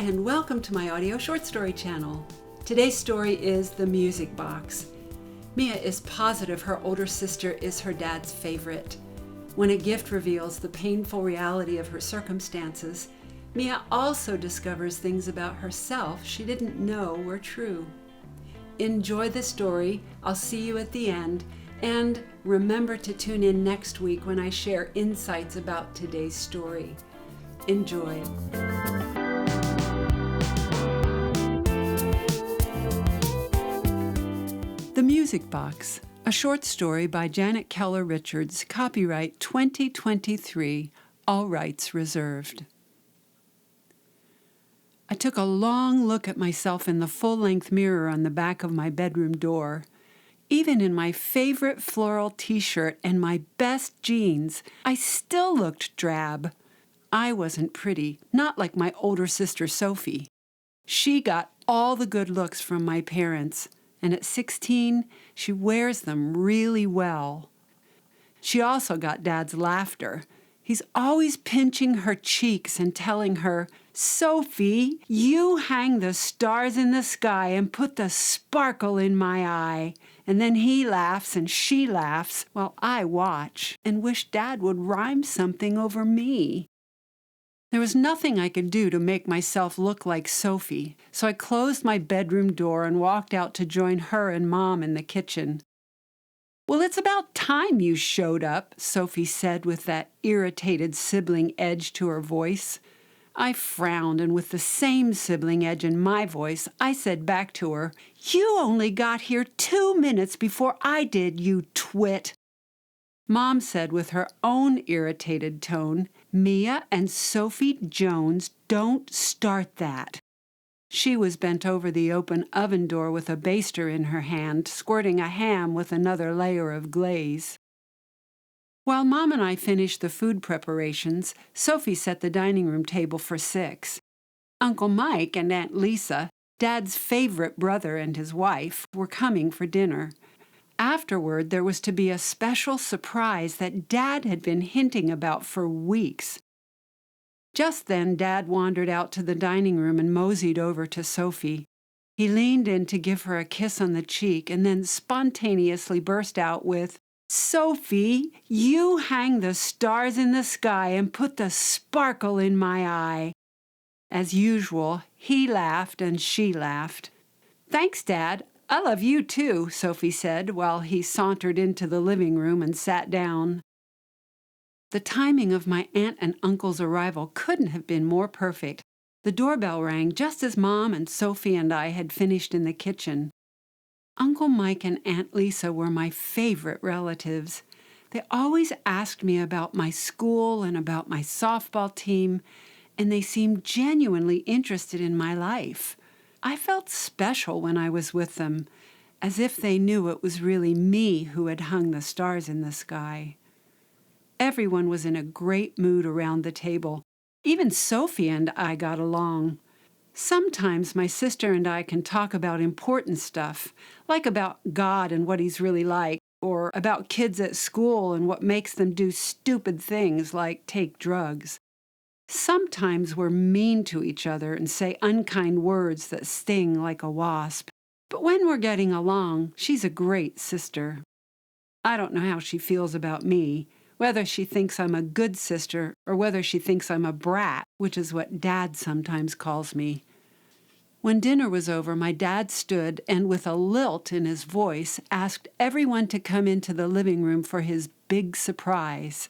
and welcome to my audio short story channel. Today's story is The Music Box. Mia is positive her older sister is her dad's favorite. When a gift reveals the painful reality of her circumstances, Mia also discovers things about herself she didn't know were true. Enjoy the story. I'll see you at the end. And remember to tune in next week when I share insights about today's story. Enjoy. The Music Box, a short story by Janet Keller Richards, copyright 2023, all rights reserved. I took a long look at myself in the full-length mirror on the back of my bedroom door. Even in my favorite floral t-shirt and my best jeans, I still looked drab. I wasn't pretty, not like my older sister Sophie. She got all the good looks from my parents, and at 16, she wears them really well. She also got Dad's laughter. He's always pinching her cheeks and telling her, "Sophie, you hang the stars in the sky and put the sparkle in my eye." And then he laughs and she laughs while I watch and wish Dad would rhyme something over me. There was nothing I could do to make myself look like Sophie, so I closed my bedroom door and walked out to join her and Mom in the kitchen. "Well, it's about time you showed up," Sophie said with that irritated sibling edge to her voice. I frowned, and with the same sibling edge in my voice, I said back to her, "You only got here 2 minutes before I did, you twit." Mom said with her own irritated tone, "Mia and Sophie Jones, don't start that." She was bent over the open oven door with a baster in her hand, squirting a ham with another layer of glaze. While Mom and I finished the food preparations, Sophie set the dining room table for 6. Uncle Mike and Aunt Lisa, Dad's favorite brother and his wife, were coming for dinner. Afterward, there was to be a special surprise that Dad had been hinting about for weeks. Just then, Dad wandered out to the dining room and moseyed over to Sophie. He leaned in to give her a kiss on the cheek and then spontaneously burst out with, "Sophie, you hang the stars in the sky and put the sparkle in my eye." As usual, he laughed and she laughed. "Thanks, Dad. I love you too," Sophie said while he sauntered into the living room and sat down. The timing of my aunt and uncle's arrival couldn't have been more perfect. The doorbell rang just as Mom and Sophie and I had finished in the kitchen. Uncle Mike and Aunt Lisa were my favorite relatives. They always asked me about my school and about my softball team, and they seemed genuinely interested in my life. I felt special when I was with them, as if they knew it was really me who had hung the stars in the sky. Everyone was in a great mood around the table. Even Sophie and I got along. Sometimes my sister and I can talk about important stuff, like about God and what He's really like, or about kids at school and what makes them do stupid things like take drugs. Sometimes we're mean to each other and say unkind words that sting like a wasp. But when we're getting along, she's a great sister. I don't know how she feels about me, whether she thinks I'm a good sister or whether she thinks I'm a brat, which is what Dad sometimes calls me. When dinner was over, my dad stood and with a lilt in his voice asked everyone to come into the living room for his big surprise.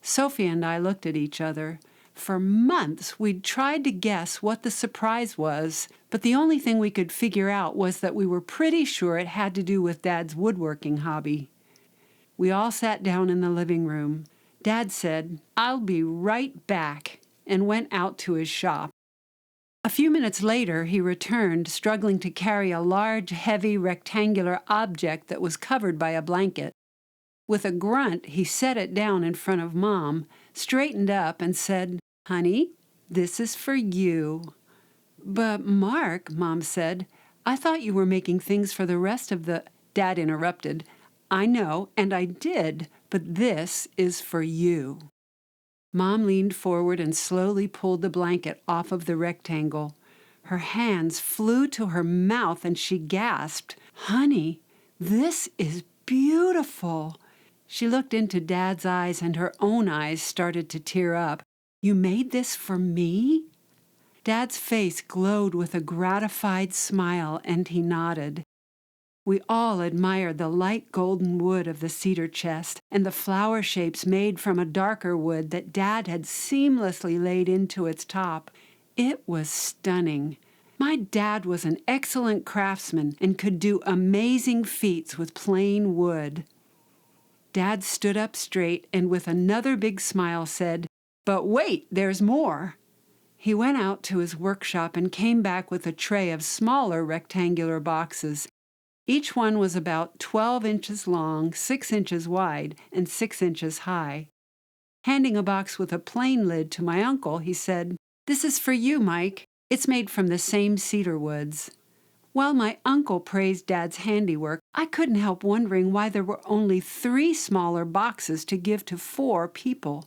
Sophie and I looked at each other. For months, we'd tried to guess what the surprise was, but the only thing we could figure out was that we were pretty sure it had to do with Dad's woodworking hobby. We all sat down in the living room. Dad said, "I'll be right back," and went out to his shop. A few minutes later, he returned, struggling to carry a large, heavy, rectangular object that was covered by a blanket. With a grunt, he set it down in front of Mom, straightened up, and said, "Honey, this is for you." "But, Mark," Mom said, "I thought you were making things for the rest of the—" Dad interrupted. "I know, and I did, but this is for you." Mom leaned forward and slowly pulled the blanket off of the rectangle. Her hands flew to her mouth and she gasped, "Honey, this is beautiful." She looked into Dad's eyes and her own eyes started to tear up. "You made this for me?" Dad's face glowed with a gratified smile and he nodded. We all admired the light golden wood of the cedar chest and the flower shapes made from a darker wood that Dad had seamlessly laid into its top. It was stunning. My dad was an excellent craftsman and could do amazing feats with plain wood. Dad stood up straight and with another big smile said, "But wait, there's more." He went out to his workshop and came back with a tray of smaller rectangular boxes. Each one was about 12 inches long, 6 inches wide, and 6 inches high. Handing a box with a plain lid to my uncle, he said, "This is for you, Mike. It's made from the same cedar woods." While my uncle praised Dad's handiwork, I couldn't help wondering why there were only 3 smaller boxes to give to 4 people.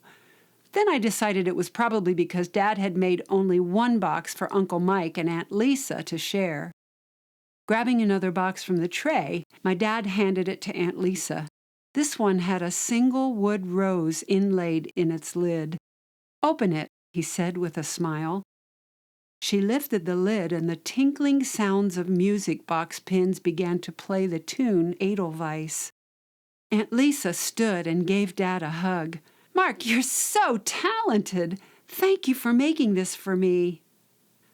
Then I decided it was probably because Dad had made only 1 box for Uncle Mike and Aunt Lisa to share. Grabbing another box from the tray, my dad handed it to Aunt Lisa. This one had a single wood rose inlaid in its lid. "Open it," he said with a smile. She lifted the lid and the tinkling sounds of music box pins began to play the tune Edelweiss. Aunt Lisa stood and gave Dad a hug. "Mark, you're so talented! Thank you for making this for me."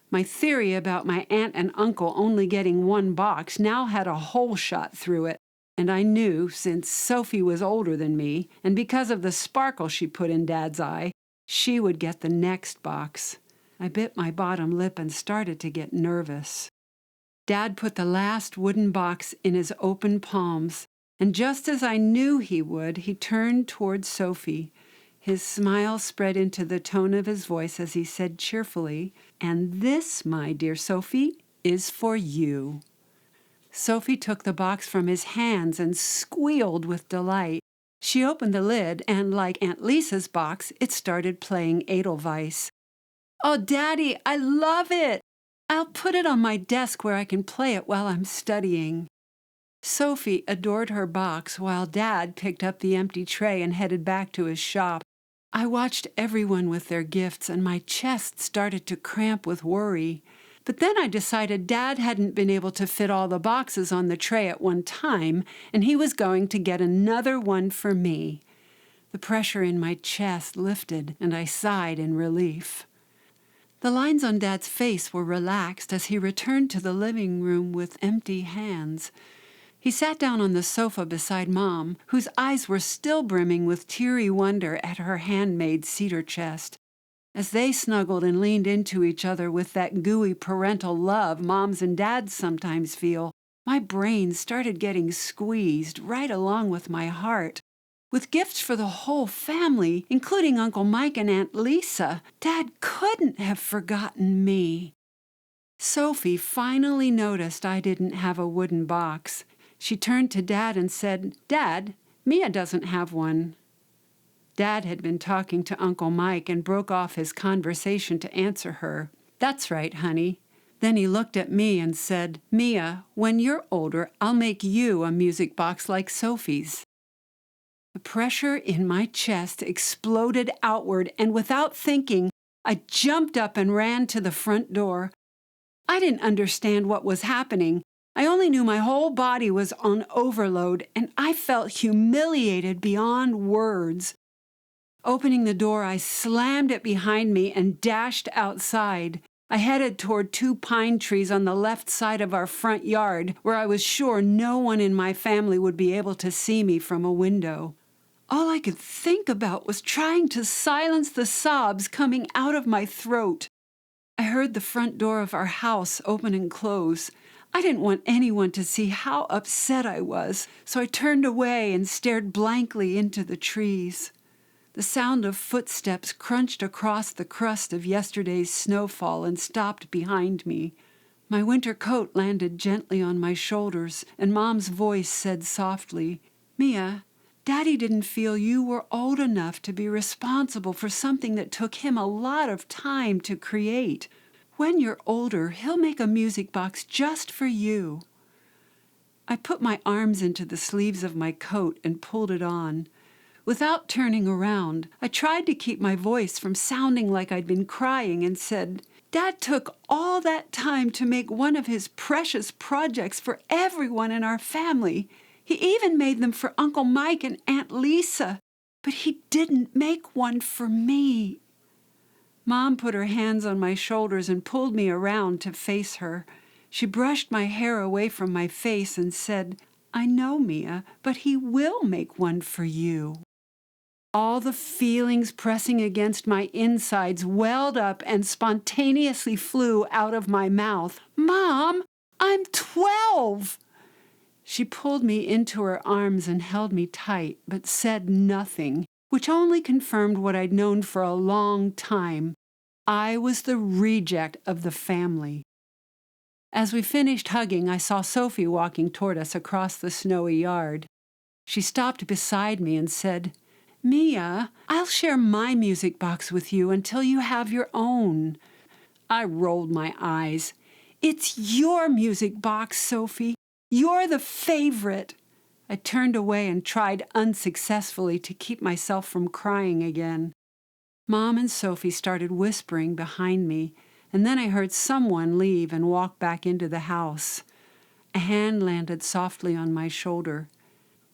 My theory about my aunt and uncle only getting 1 box now had a hole shot through it, and I knew, since Sophie was older than me, and because of the sparkle she put in Dad's eye, she would get the next box. I bit my bottom lip and started to get nervous. Dad put the last wooden box in his open palms, and just as I knew he would, he turned toward Sophie. His smile spread into the tone of his voice as he said cheerfully, "And this, my dear Sophie, is for you." Sophie took the box from his hands and squealed with delight. She opened the lid, and like Aunt Lisa's box, it started playing Edelweiss. "Oh, Daddy, I love it! I'll put it on my desk where I can play it while I'm studying." Sophie adored her box while Dad picked up the empty tray and headed back to his shop. I watched everyone with their gifts and my chest started to cramp with worry. But then I decided Dad hadn't been able to fit all the boxes on the tray at one time, and he was going to get another one for me. The pressure in my chest lifted, and I sighed in relief. The lines on Dad's face were relaxed as he returned to the living room with empty hands. He sat down on the sofa beside Mom, whose eyes were still brimming with teary wonder at her handmade cedar chest. As they snuggled and leaned into each other with that gooey parental love moms and dads sometimes feel, my brain started getting squeezed right along with my heart. With gifts for the whole family, including Uncle Mike and Aunt Lisa, Dad couldn't have forgotten me. Sophie finally noticed I didn't have a wooden box. She turned to Dad and said, "Dad, Mia doesn't have one." Dad had been talking to Uncle Mike and broke off his conversation to answer her. "That's right, honey." Then he looked at me and said, "Mia, when you're older, I'll make you a music box like Sophie's." The pressure in my chest exploded outward, and without thinking, I jumped up and ran to the front door. I didn't understand what was happening. I only knew my whole body was on overload, and I felt humiliated beyond words. Opening the door, I slammed it behind me and dashed outside. I headed toward 2 pine trees on the left side of our front yard, where I was sure no one in my family would be able to see me from a window. All I could think about was trying to silence the sobs coming out of my throat. I heard the front door of our house open and close. I didn't want anyone to see how upset I was, so I turned away and stared blankly into the trees. The sound of footsteps crunched across the crust of yesterday's snowfall and stopped behind me. My winter coat landed gently on my shoulders, and Mom's voice said softly, "Mia, Daddy didn't feel you were old enough to be responsible for something that took him a lot of time to create. When you're older, he'll make a music box just for you." I put my arms into the sleeves of my coat and pulled it on. Without turning around, I tried to keep my voice from sounding like I'd been crying and said, "Dad took all that time to make one of his precious projects for everyone in our family. He even made them for Uncle Mike and Aunt Lisa, but he didn't make one for me." Mom put her hands on my shoulders and pulled me around to face her. She brushed my hair away from my face and said, "I know, Mia, but he will make one for you." All the feelings pressing against my insides welled up and spontaneously flew out of my mouth. "Mom, I'm 12!" She pulled me into her arms and held me tight, but said nothing, which only confirmed what I'd known for a long time. I was the reject of the family. As we finished hugging, I saw Sophie walking toward us across the snowy yard. She stopped beside me and said, "Mia, I'll share my music box with you until you have your own." I rolled my eyes. "It's your music box, Sophie. You're the favorite." I turned away and tried unsuccessfully to keep myself from crying again. Mom and Sophie started whispering behind me, and then I heard someone leave and walk back into the house. A hand landed softly on my shoulder.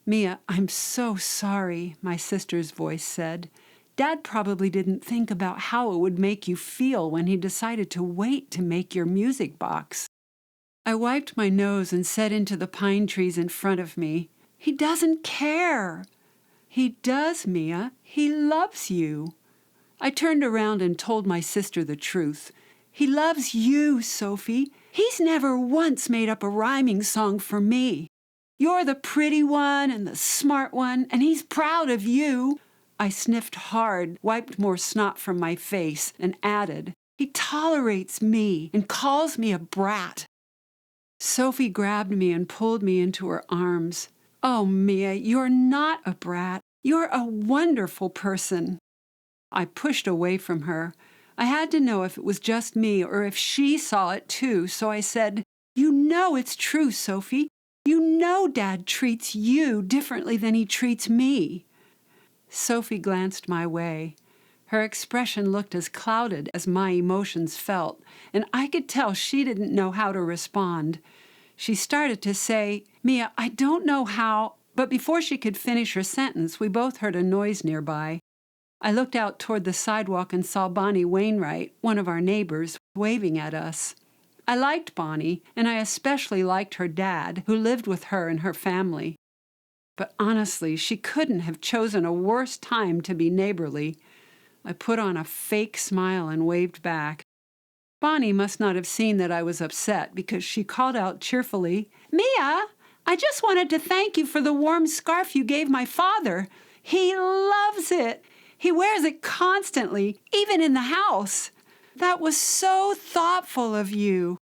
"Mia, I'm so sorry," my sister's voice said. "Dad probably didn't think about how it would make you feel when he decided to wait to make your music box." I wiped my nose and said into the pine trees in front of me, "He doesn't care." "He does, Mia. He loves you." I turned around and told my sister the truth. "He loves you, Sophie. He's never once made up a rhyming song for me. You're the pretty one and the smart one, and he's proud of you." I sniffed hard, wiped more snot from my face, and added, "He tolerates me and calls me a brat." Sophie grabbed me and pulled me into her arms. "Oh, Mia, you're not a brat. You're a wonderful person." I pushed away from her. I had to know if it was just me or if she saw it too, so I said, "You know it's true, Sophie. You know Dad treats you differently than he treats me." Sophie glanced my way. Her expression looked as clouded as my emotions felt, and I could tell she didn't know how to respond. She started to say, "Mia, I don't know how," but before she could finish her sentence, we both heard a noise nearby. I looked out toward the sidewalk and saw Bonnie Wainwright, one of our neighbors, waving at us. I liked Bonnie, and I especially liked her dad, who lived with her and her family. But honestly, she couldn't have chosen a worse time to be neighborly. I put on a fake smile and waved back. Bonnie must not have seen that I was upset because she called out cheerfully, "Mia, I just wanted to thank you for the warm scarf you gave my father. He loves it. He wears it constantly, even in the house. That was so thoughtful of you."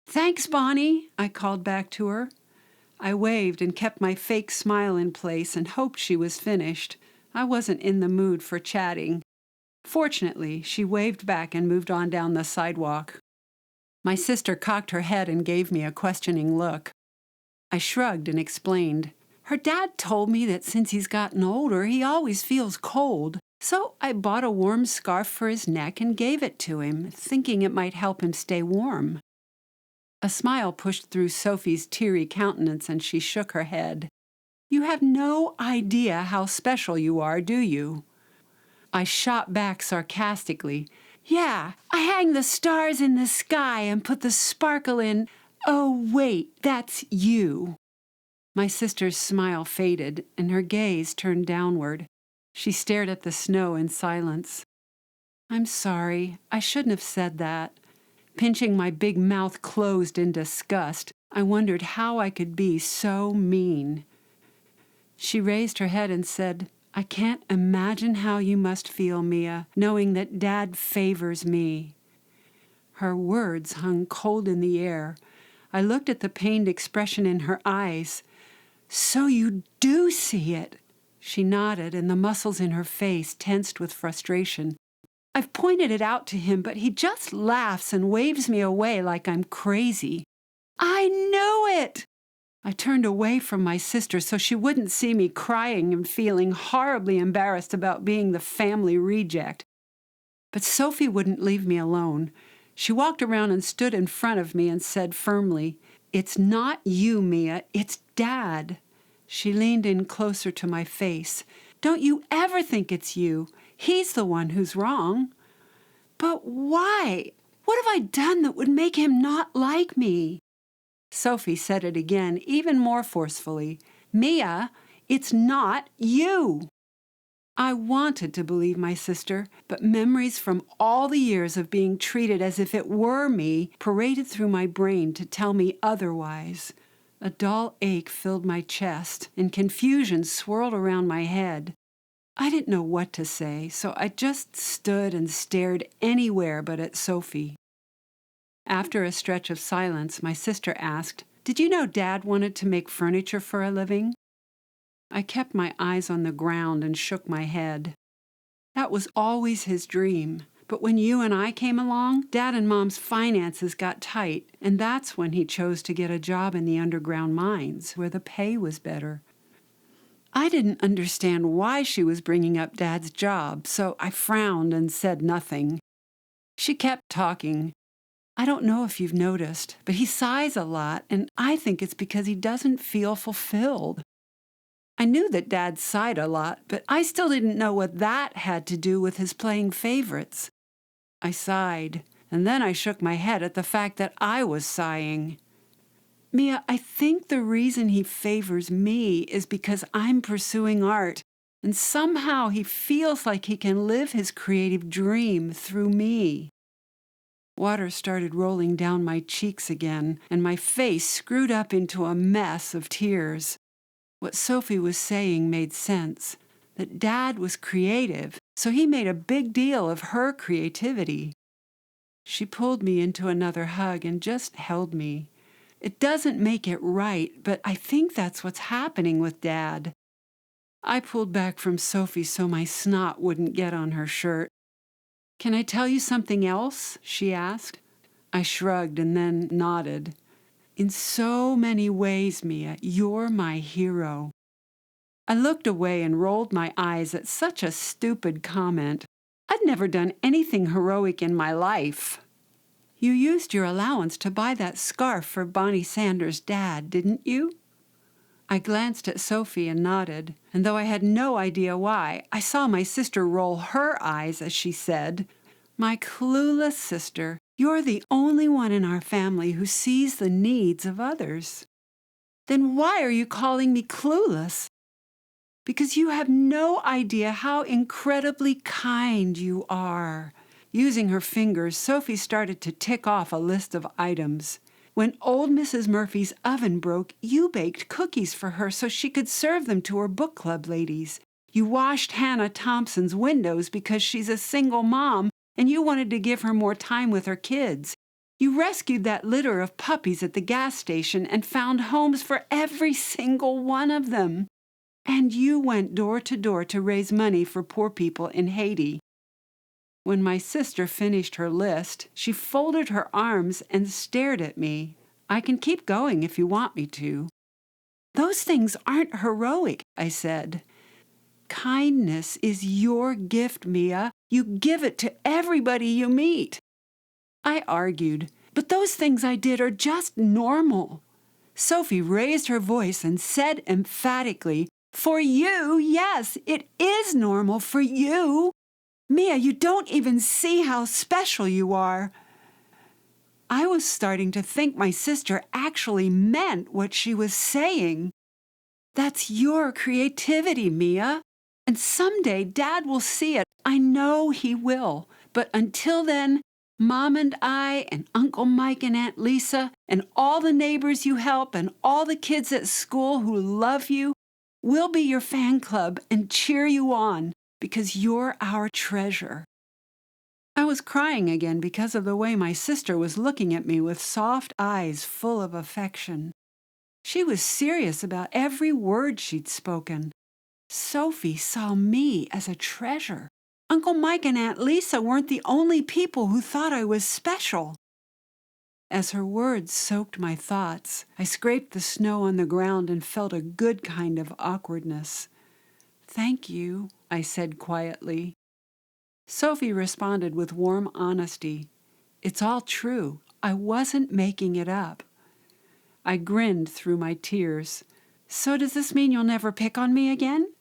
"Thanks, Bonnie," I called back to her. I waved and kept my fake smile in place and hoped she was finished. I wasn't in the mood for chatting. Fortunately, she waved back and moved on down the sidewalk. My sister cocked her head and gave me a questioning look. I shrugged and explained. "Her dad told me that since he's gotten older, he always feels cold. So I bought a warm scarf for his neck and gave it to him, thinking it might help him stay warm." A smile pushed through Sophie's teary countenance and she shook her head. "You have no idea how special you are, do you?" I shot back sarcastically. "Yeah, I hang the stars in the sky and put the sparkle in. Oh, wait, that's you." My sister's smile faded, and her gaze turned downward. She stared at the snow in silence. "I'm sorry. I shouldn't have said that." Pinching my big mouth closed in disgust, I wondered how I could be so mean. She raised her head and said, "I can't imagine how you must feel, Mia, knowing that Dad favors me." Her words hung cold in the air. I looked at the pained expression in her eyes. "So you do see it." She nodded, and the muscles in her face tensed with frustration. I've pointed it out to him, but he just laughs and waves me away like I'm crazy. I knew it! I turned away from my sister so she wouldn't see me crying and feeling horribly embarrassed about being the family reject. But Sophie wouldn't leave me alone. She walked around and stood in front of me and said firmly, "It's not you, Mia, it's Dad." She leaned in closer to my face. "Don't you ever think it's you. He's the one who's wrong." "But why? What have I done that would make him not like me?" Sophie said it again, even more forcefully. "Mia, it's not you." I wanted to believe my sister, but memories from all the years of being treated as if it were me paraded through my brain to tell me otherwise. A dull ache filled my chest, and confusion swirled around my head. I didn't know what to say, so I just stood and stared anywhere but at Sophie. After a stretch of silence, my sister asked, "Did you know Dad wanted to make furniture for a living?" I kept my eyes on the ground and shook my head. That was always his dream. But when you and I came along, Dad and Mom's finances got tight, and that's when he chose to get a job in the underground mines, where the pay was better. I didn't understand why she was bringing up Dad's job, so I frowned and said nothing. She kept talking. "I don't know if you've noticed, but he sighs a lot, and I think it's because he doesn't feel fulfilled." I knew that Dad sighed a lot, but I still didn't know what that had to do with his playing favorites. I sighed, and then I shook my head at the fact that I was sighing. "Mia, I think the reason he favors me is because I'm pursuing art, and somehow he feels like he can live his creative dream through me." Water started rolling down my cheeks again, and my face screwed up into a mess of tears. What Sophie was saying made sense, that Dad was creative, so he made a big deal of her creativity. She pulled me into another hug and just held me. "It doesn't make it right, but I think that's what's happening with Dad." I pulled back from Sophie so my snot wouldn't get on her shirt. "Can I tell you something else?" she asked. I shrugged and then nodded. "In so many ways, Mia, you're my hero." I looked away and rolled my eyes at such a stupid comment. I'd never done anything heroic in my life. "You used your allowance to buy that scarf for Bonnie Sanders' dad, didn't you?" I glanced at Sophie and nodded, and though I had no idea why, I saw my sister roll her eyes as she said, "My clueless sister, you're the only one in our family who sees the needs of others." "Then why are you calling me clueless?" "Because you have no idea how incredibly kind you are." Using her fingers, Sophie started to tick off a list of items. "When old Mrs. Murphy's oven broke, you baked cookies for her so she could serve them to her book club ladies. You washed Hannah Thompson's windows because she's a single mom and you wanted to give her more time with her kids. You rescued that litter of puppies at the gas station and found homes for every single one of them. And you went door to door to raise money for poor people in Haiti." When my sister finished her list, she folded her arms and stared at me. "I can keep going if you want me to." "Those things aren't heroic," I said. "Kindness is your gift, Mia. You give it to everybody you meet." I argued, "But those things I did are just normal." Sophie raised her voice and said emphatically, "For you, yes, it is normal for you. Mia, you don't even see how special you are." I was starting to think my sister actually meant what she was saying. "That's your creativity, Mia. And someday Dad will see it. I know he will. But until then, Mom and I and Uncle Mike and Aunt Lisa and all the neighbors you help and all the kids at school who love you, we'll be your fan club and cheer you on because you're our treasure." I was crying again because of the way my sister was looking at me with soft eyes full of affection. She was serious about every word she'd spoken. Sophie saw me as a treasure. Uncle Mike and Aunt Lisa weren't the only people who thought I was special. As her words soaked my thoughts, I scraped the snow on the ground and felt a good kind of awkwardness. "Thank you," I said quietly. Sophie responded with warm honesty. "It's all true. I wasn't making it up." I grinned through my tears. "So does this mean you'll never pick on me again?"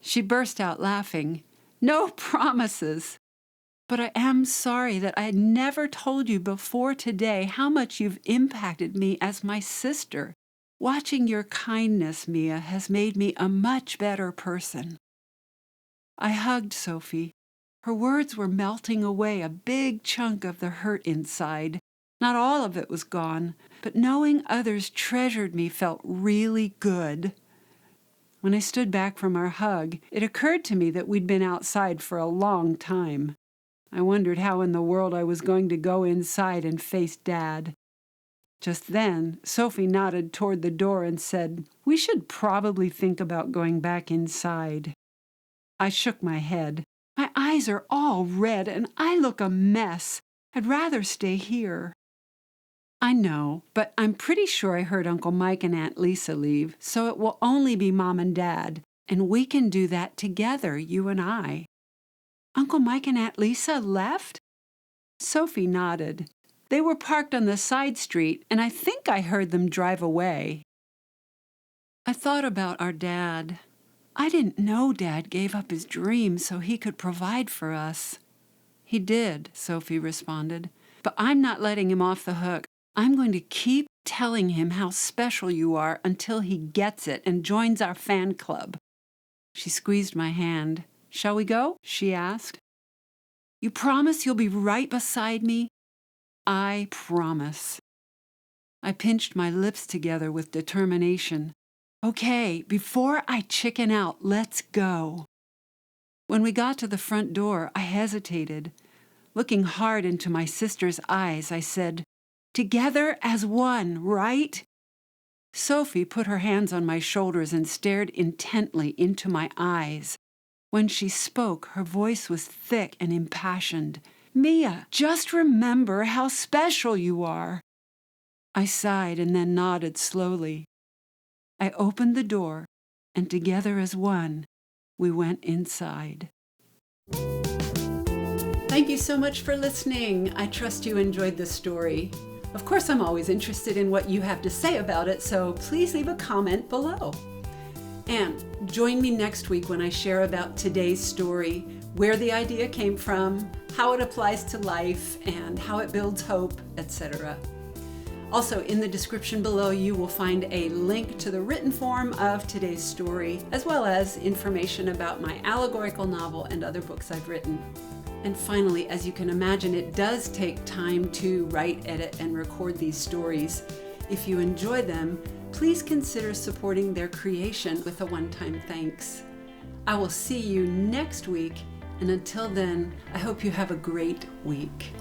She burst out laughing. "No promises. But I am sorry that I had never told you before today how much you've impacted me as my sister. Watching your kindness, Mia, has made me a much better person." I hugged Sophie. Her words were melting away a big chunk of the hurt inside. Not all of it was gone, but knowing others treasured me felt really good. When I stood back from our hug, it occurred to me that we'd been outside for a long time. I wondered how in the world I was going to go inside and face Dad. Just then, Sophie nodded toward the door and said, "We should probably think about going back inside." I shook my head. "My eyes are all red and I look a mess. I'd rather stay here." "I know, but I'm pretty sure I heard Uncle Mike and Aunt Lisa leave, so it will only be Mom and Dad, and we can do that together, you and I." "Uncle Mike and Aunt Lisa left?" Sophie nodded. "They were parked on the side street, and I think I heard them drive away." I thought about our dad. I didn't know Dad gave up his dream so he could provide for us. "He did," Sophie responded, "but I'm not letting him off the hook. I'm going to keep telling him how special you are until he gets it and joins our fan club." She squeezed my hand. "Shall we go?" she asked. "You promise you'll be right beside me?" "I promise." I pinched my lips together with determination. "Okay, before I chicken out, let's go." When we got to the front door, I hesitated. Looking hard into my sister's eyes, I said, "Together as one, right?" Sophie put her hands on my shoulders and stared intently into my eyes. When she spoke, her voice was thick and impassioned. "Mia, just remember how special you are." I sighed and then nodded slowly. I opened the door, and together as one, we went inside. Thank you so much for listening. I trust you enjoyed this story. Of course, I'm always interested in what you have to say about it, so please leave a comment below. And join me next week when I share about today's story, where the idea came from, how it applies to life, and how it builds hope, etc. Also, in the description below, you will find a link to the written form of today's story, as well as information about my allegorical novel and other books I've written. And finally, as you can imagine, it does take time to write, edit, and record these stories. If you enjoy them, please consider supporting their creation with a one-time thanks. I will see you next week, and until then, I hope you have a great week.